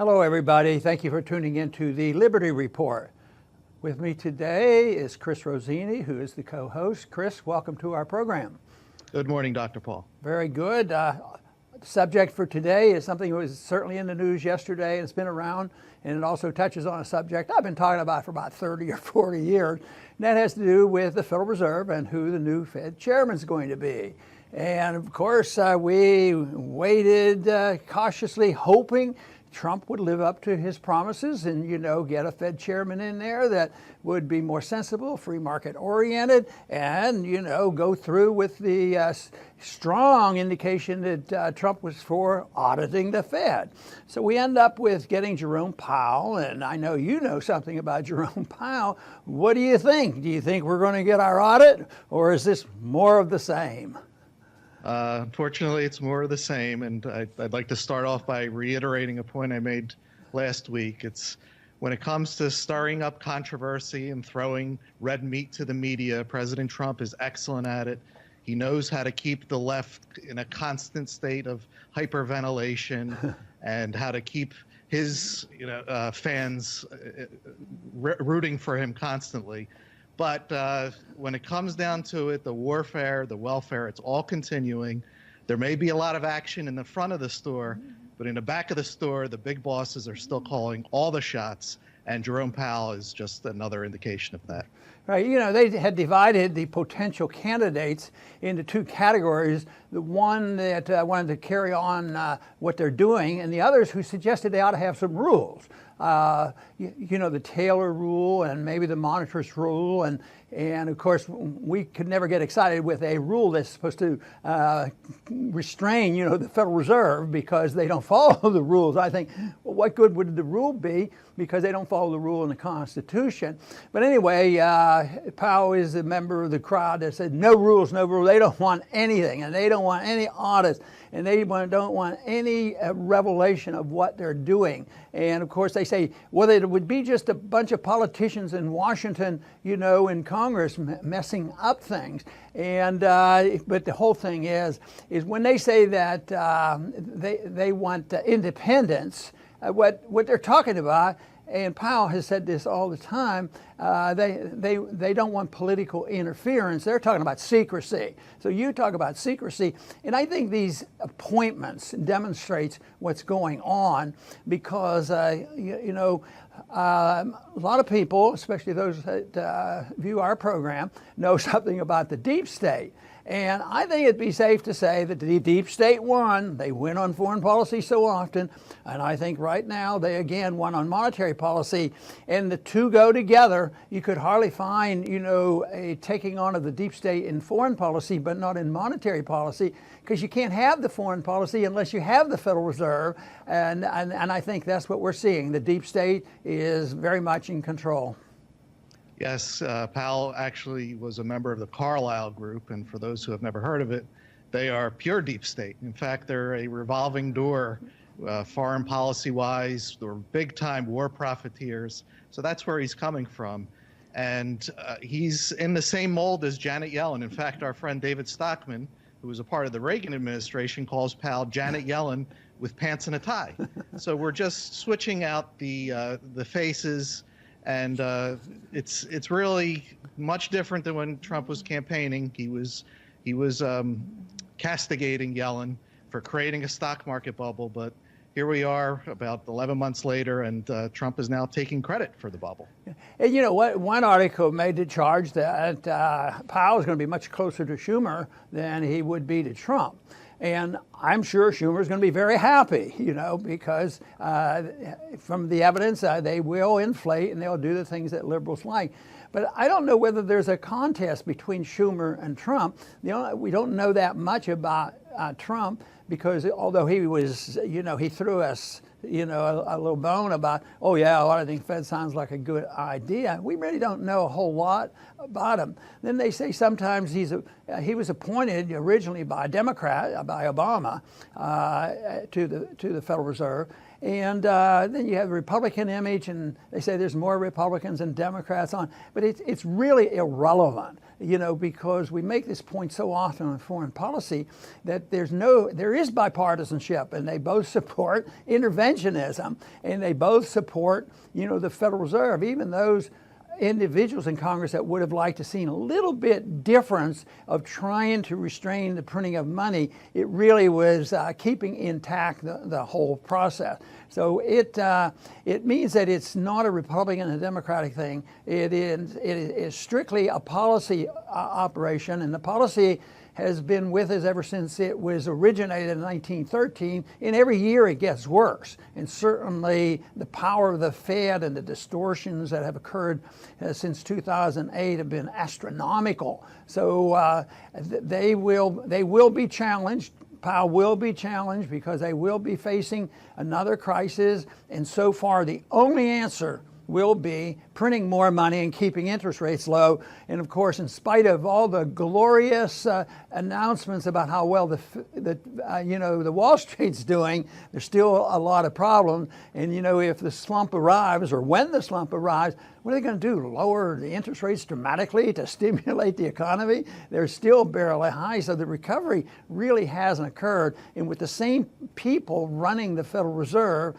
Hello, everybody. Thank you for tuning in to the Liberty Report. With me today is Chris Rossini, who is the co-host. Chris, welcome to our program. Good morning, Dr. Paul. Very good. The subject for today is something that was certainly in the news yesterday, and it's been around, and it also touches on a subject I've been talking about for about 30 or 40 years, and that has to do with the Federal Reserve and who the new Fed chairman is going to be. And of course, we waited cautiously, hoping Trump would live up to his promises and, get a Fed chairman in there that would be more sensible, free market oriented, and, go through with the strong indication that Trump was for auditing the Fed. So we end up with getting Jerome Powell, and I know you know something about Jerome Powell. What do you think? Do you think we're going to get our audit, or is this more of the same? Unfortunately, it's more of the same, and I'd like to start off by reiterating a point I made last week. It's when it comes to stirring up controversy and throwing red meat to the media, President Trump is excellent at it. He knows how to keep the left in a constant state of hyperventilation and how to keep his fans rooting for him constantly. But when it comes down to it, the warfare, the welfare, it's all continuing. There may be a lot of action in the front of the store, but in the back of the store, the big bosses are still calling all the shots, and Jerome Powell is just another indication of that. Right. They had divided the potential candidates into two categories. The one that wanted to carry on what they're doing, and the others who suggested they ought to have some rules. The Taylor rule and maybe the monetarist rule, and of course we could never get excited with a rule that's supposed to restrain the Federal Reserve because they don't follow the rules. I think, well, what good would the rule be because they don't follow the rule in the Constitution? But anyway, Powell is a member of the crowd that said no rules, no rules. They don't want anything, and they don't want any audits, and they don't want any revelation of what they're doing. And of course they say, well, it would be just a bunch of politicians in Washington, in Congress messing up things. And but the whole thing is when they say that they want independence, what they're talking about, and Powell has said this all the time, they don't want political interference. They're talking about secrecy. So you talk about secrecy, and I think these appointments demonstrates what's going on because, a lot of people, especially those that view our program, know something about the deep state. And I think it'd be safe to say that the deep state won. They win on foreign policy so often. And I think right now they again won on monetary policy. And the two go together. You could hardly find, a taking on of the deep state in foreign policy, but not in monetary policy, because you can't have the foreign policy unless you have the Federal Reserve. And I think that's what we're seeing. The deep state is very much in control. Yes, Powell actually was a member of the Carlyle Group, and for those who have never heard of it, they are pure deep state. In fact, they're a revolving door, foreign policy-wise. They're big-time war profiteers. So that's where he's coming from. And he's in the same mold as Janet Yellen. In fact, our friend David Stockman, who was a part of the Reagan administration, calls Powell Janet Yellen with pants and a tie. So we're just switching out the faces. And it's really much different than when Trump was campaigning. He was castigating Yellen for creating a stock market bubble, but here we are about 11 months later, and Trump is now taking credit for the bubble. And you know what? One article made the charge that Powell is going to be much closer to Schumer than he would be to Trump. And I'm sure Schumer is going to be very happy, because from the evidence, they will inflate and they'll do the things that liberals like. But I don't know whether there's a contest between Schumer and Trump. We don't know that much about Trump because although he was, he threw us, a little bone about, oh yeah, I think Fed sounds like a good idea. We really don't know a whole lot about him. Then they say sometimes he was appointed originally by a Democrat, by Obama, to the Federal Reserve. And then you have the Republican image, and they say there's more Republicans than Democrats on, but it's really irrelevant, because we make this point so often on foreign policy that there is bipartisanship, and they both support interventionism, and they both support, the Federal Reserve, even those individuals in Congress that would have liked to seen a little bit difference of trying to restrain the printing of money. It really was keeping intact the whole process. So it means that it's not a Republican and Democratic thing. It is strictly a policy operation, and the policy has been with us ever since it was originated in 1913, and every year it gets worse. And certainly the power of the Fed and the distortions that have occurred since 2008 have been astronomical. So they will be challenged. Powell will be challenged because they will be facing another crisis, and so far the only answer will be printing more money and keeping interest rates low. And of course, in spite of all the glorious announcements about how well the Wall Street's doing, there's still a lot of problems. And if the slump arrives, or when the slump arrives, what are they going to do? Lower the interest rates dramatically to stimulate the economy? They're still barely high, so the recovery really hasn't occurred. And with the same people running the Federal Reserve,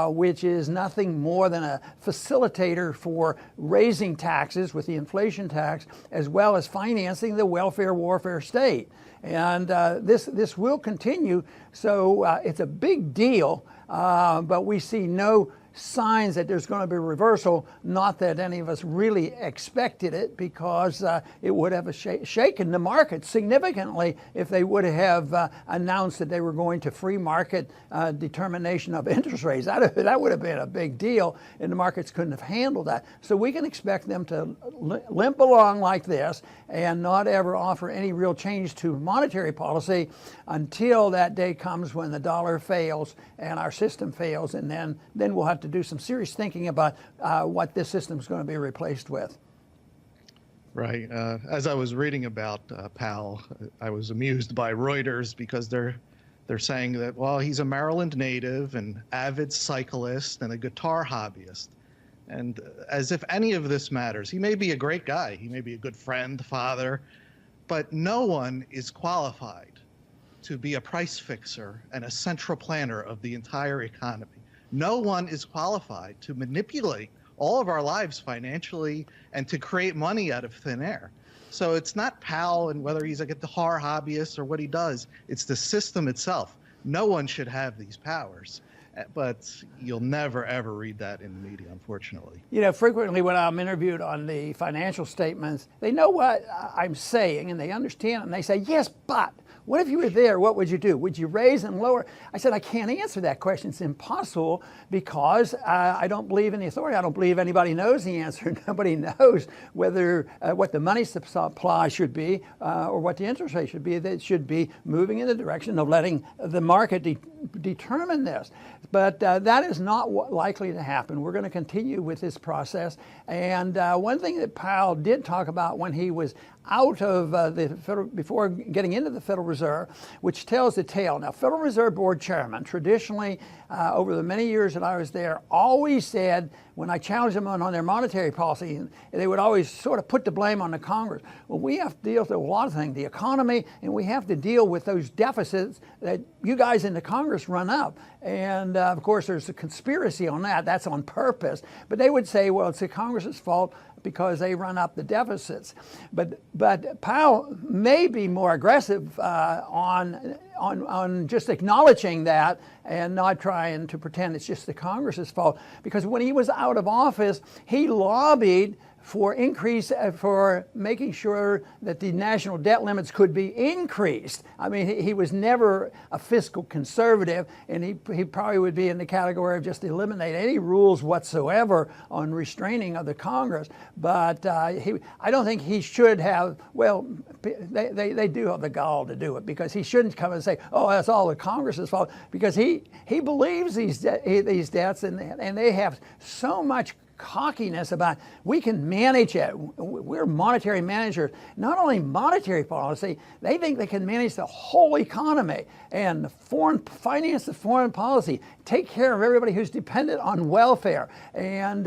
which is nothing more than a facilitator for raising taxes with the inflation tax, as well as financing the welfare warfare state. And this will continue, so it's a big deal, but we see no signs that there's going to be a reversal. Not that any of us really expected it, because it would have shaken the market significantly if they would have announced that they were going to free market determination of interest rates. That would have been a big deal, and the markets couldn't have handled that. So we can expect them to limp along like this and not ever offer any real change to monetary policy until that day comes when the dollar fails and our system fails, and then we'll have to do some serious thinking about what this system is going to be replaced with. Right. As I was reading about Powell, I was amused by Reuters because they're saying that, well, he's a Maryland native, an avid cyclist, and a guitar hobbyist. And as if any of this matters. He may be a great guy. He may be a good friend, father, but no one is qualified to be a price fixer and a central planner of the entire economy. No one is qualified to manipulate all of our lives financially and to create money out of thin air. So it's not Powell and whether he's a guitar hobbyist or what he does. It's the system itself. No one should have these powers. But you'll never, ever read that in the media, unfortunately. Frequently when I'm interviewed on the financial statements, they know what I'm saying and they understand it, and they say, yes, but what if you were there? What would you do? Would you raise and lower? I said, I can't answer that question. It's impossible, because I don't believe in the authority. I don't believe anybody knows the answer. Nobody knows whether what the money supply should be or what the interest rate should be. That should be moving in the direction of letting the market determine this. But that is not likely to happen. We're going to continue with this process. And one thing that Powell did talk about when he was out of the Federal, before getting into the Federal Reserve, which tells the tale. Now, Federal Reserve Board chairman, traditionally, over the many years that I was there, always said, when I challenged them on their monetary policy, they would always sort of put the blame on the Congress. Well, we have to deal with a lot of things, the economy, and we have to deal with those deficits that you guys in the Congress run up. And of course, there's a conspiracy on that. That's on purpose. But they would say, well, it's the Congress's fault because they run up the deficits. But Powell may be more aggressive on just acknowledging that and not trying to pretend it's just the Congress's fault. Because when he was out of office, he lobbied for making sure that the national debt limits could be increased. I mean, he was never a fiscal conservative, and he probably would be in the category of just eliminate any rules whatsoever on restraining of the Congress. But I don't think he should have, well, they do have the gall to do it, because he shouldn't come and say, oh, that's all the Congress's fault, because he believes these debts, and they have so much cockiness about, we can manage it. We're monetary managers. Not only monetary policy, they think they can manage the whole economy and finance the foreign policy, take care of everybody who's dependent on welfare. And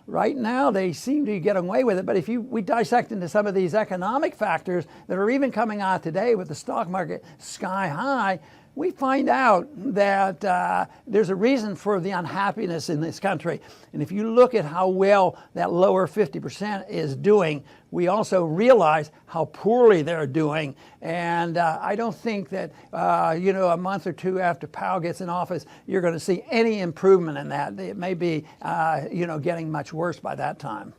right now they seem to get away with it. But if we dissect into some of these economic factors that are even coming out today with the stock market sky high, we find out that there's a reason for the unhappiness in this country. And if you look at how well that lower 50% is doing, we also realize how poorly they're doing. And I don't think that, a month or two after Powell gets in office, you're going to see any improvement in that. It may be, getting much worse by that time.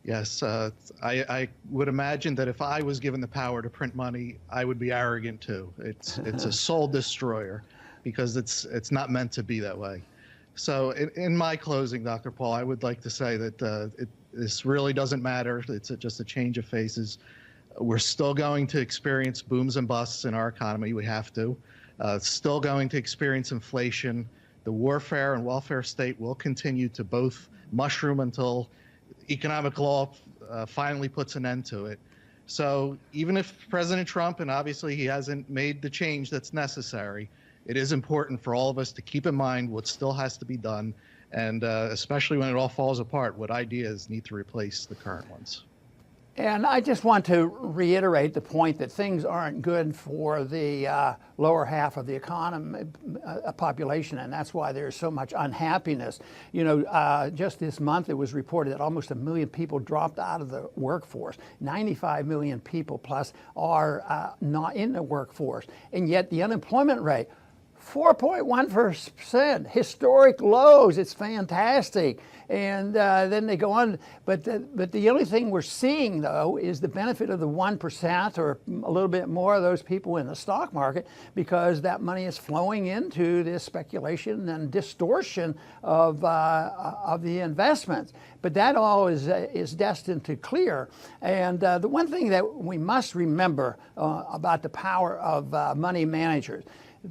Yes, I would imagine that if I was given the power to print money, I would be arrogant too. It's a soul destroyer because it's not meant to be that way. So in my closing, Dr. Paul, I would like to say that this really doesn't matter. It's just a change of faces. We're still going to experience booms and busts in our economy. We have to. Still going to experience inflation. The warfare and welfare state will continue to both mushroom until economic law finally puts an end to it. So even if President Trump, and obviously he hasn't made the change that's necessary, it is important for all of us to keep in mind what still has to be done, and especially when it all falls apart, what ideas need to replace the current ones. And I just want to reiterate the point that things aren't good for the lower half of the economy, population, and that's why there's so much unhappiness. Just this month it was reported that almost 1 million people dropped out of the workforce. 95 million people plus are not in the workforce, and yet the unemployment rate, 4.1%, historic lows. It's fantastic. And then they go on, but the only thing we're seeing though is the benefit of the 1% or a little bit more of those people in the stock market, because that money is flowing into this speculation and distortion of the investments. But that all is destined to clear. And the one thing that we must remember about the power of money managers,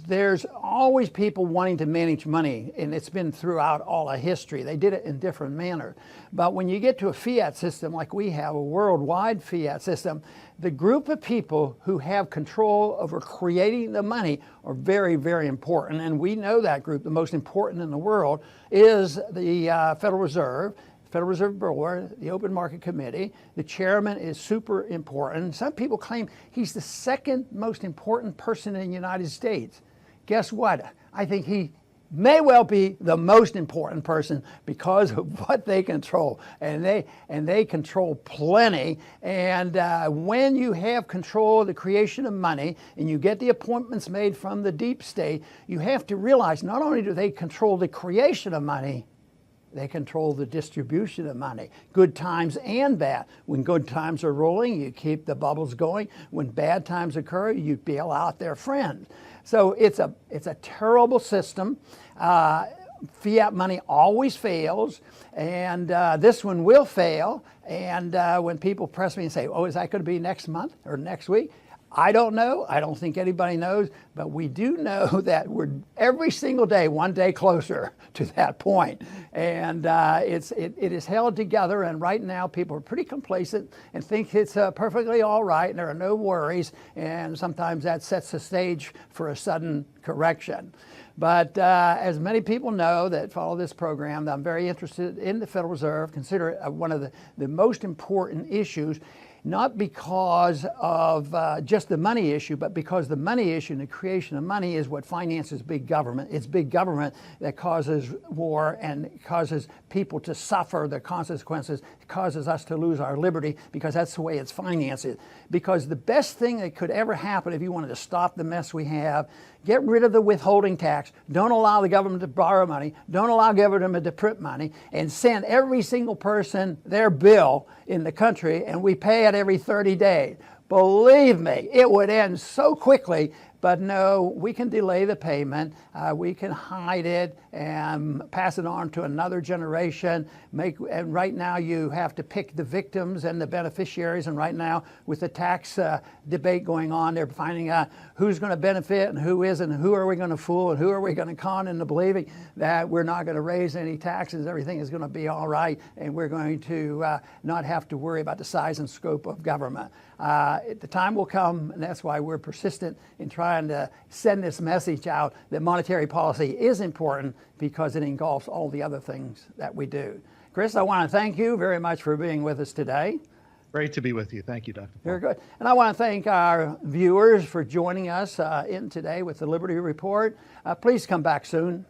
there's always people wanting to manage money, and it's been throughout all of history. They did it in different manners. But when you get to a fiat system like we have, a worldwide fiat system, the group of people who have control over creating the money are very, very important. And we know that group, the most important in the world, is the Federal Reserve. Federal Reserve Board, the Open Market Committee. The chairman is super important. Some people claim he's the second most important person in the United States. Guess what? I think he may well be the most important person because of what they control, and they control plenty. And when you have control of the creation of money and you get the appointments made from the deep state, you have to realize not only do they control the creation of money, they control the distribution of money, good times and bad. When good times are rolling, you keep the bubbles going. When bad times occur, you bail out their friends. So it's a terrible system. Fiat money always fails, and this one will fail. And when people press me and say, "Oh, is that going to be next month or next week?" I don't know. I don't think anybody knows, but we do know that we're every single day, one day closer to that point. And it is held together, and right now people are pretty complacent and think it's perfectly all right, and there are no worries, and sometimes that sets the stage for a sudden correction. But as many people know that follow this program, I'm very interested in the Federal Reserve, consider it one of the most important issues, not because of just the money issue, but because the money issue and the creation of money is what finances big government. It's big government that causes war and causes people to suffer the consequences. It causes us to lose our liberty because that's the way it's financed. Because the best thing that could ever happen if you wanted to stop the mess we have, get rid of the withholding tax, don't allow the government to borrow money, don't allow government to print money, and send every single person their bill in the country, and we pay it every 30 days. Believe me, it would end so quickly. But no, we can delay the payment. We can hide it and pass it on to another generation. And right now you have to pick the victims and the beneficiaries. And right now with the tax debate going on, they're finding out who's going to benefit and who isn't, and who are we going to fool and who are we going to con into believing that we're not going to raise any taxes, everything is going to be all right, and we're going to not have to worry about the size and scope of government. The time will come, and that's why we're persistent in trying to send this message out that monetary policy is important because it engulfs all the other things that we do. Chris, I want to thank you very much for being with us today. Great to be with you. Thank you, Dr. Paul. Very good. And I want to thank our viewers for joining us in today with the Liberty Report. Please come back soon.